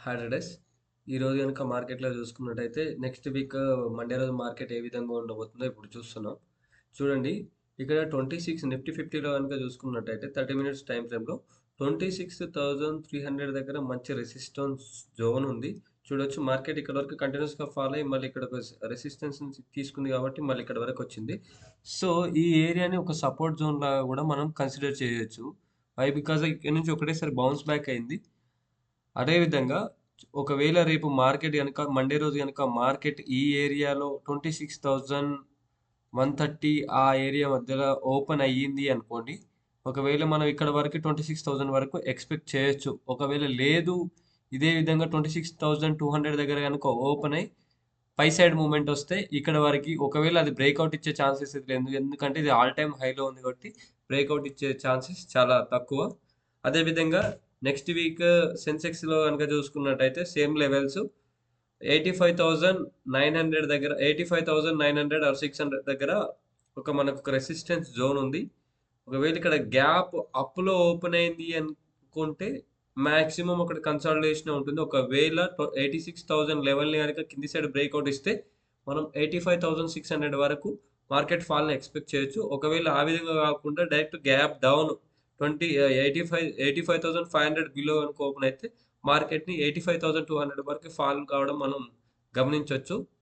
Holidays. ఈరోజు గనుక మార్కెట్‌లో చూసుకున్నట్టయితే నెక్స్ట్ వీక్ మండే రోజు మార్కెట్ ఏ విధంగా ఉండబోతుందో ఇప్పుడు చూస్తున్నాం. చూడండి ఇక్కడ 26 నిఫ్టీ 50లో గనుక చూసుకున్నట్టయితే 30 మినిట్స్ టైమ్ ఫ్రేమ్‌లో 26,300 దగ్గర మంచి రెసిస్టెన్స్ జోన్ ఉంది. చూడొచ్చు మార్కెట్ ఇక్కడి వరకు కంటిన్యూయస్‌గా ఫాల్ అయ్యి మళ్ళీ ఇక్కడ ఒక రెసిస్టెన్స్‌ని తీసుకుంది కాబట్టి మళ్ళీ ఇక్కడి వరకొచ్చింది. సో, ఈ ఏరియాని ఒక సపోర్ట్ జోన్ లాగా గూడా మనం కన్సిడర్ చేయొచ్చు. వై? బికాజ్ ఇక్కడి నుంచి ఒకటేసారి బౌన్స్ బ్యాక్ అయింది. అదే విధంగా ఒకవేళ రేపు మార్కెట్ గనక మండే రోజు గనక మార్కెట్ ఈ ఏరియాలో 26,130 ఆ ఏరియా మధ్యలో ఓపెన్ అయ్యింది అనుకోండి. ఒకవేళ మనం ఇక్కడ వరకు 26,000 వరకు ఎక్స్‌పెక్ట్ చేయొచ్చు. ఒకవేళ లేదు ఇదే విధంగా 26,200 దగ్గర గనుక ఓపెన్ అయ్యి పై సైడ్ మూవ్‌మెంట్ వస్తే ఇక్కడ వరకి ఒకవేళ అది బ్రేక్‌ఔట్ ఇచ్చే ఛాన్సెస్ అయితే లేదు. ఎందుకంటే ఇది ఆల్ టైమ్ హైలో ఉంది కాబట్టి బ్రేక్‌ఔట్ ఇచ్చే ఛాన్సెస్ చాలా తక్కువ. అదే విధంగా నెక్స్ట్ వీక్ సెన్సెక్స్‌లో గనుక చూసుకున్నట్టయితే సేమ్ లెవెల్స్ 85,900 దగ్గర 85,900 ఆర్ 600 దగ్గర మనకొక రెసిస్టెన్స్ జోన్ ఉంది. ఒకవేళ ఇక్కడ గ్యాప్ అప్‌లో ఓపెన్ అయింది అనుకుంటే మాక్సిమం అక్కడ కన్సాలిడేషనే ఉంటుంది. ఒకవేళ 86,000 లెవెల్‌ని గనక కింది సైడ్ బ్రేక్‌ఔట్ ఇస్తే మనం 85,600 వరకు మార్కెట్ ఫాల్‌ని ఎక్స్‌పెక్ట్ చేయొచ్చు. ఒకవేళ ఆ విధంగా కాకుండా డైరెక్ట్ గ్యాప్ డౌన్ 85,500 బిలో గనుక ఓపెన్ అయితే మార్కెట్‌ని 85,200 వరకు ఫాల్ కావడం మనం గమనించొచ్చు.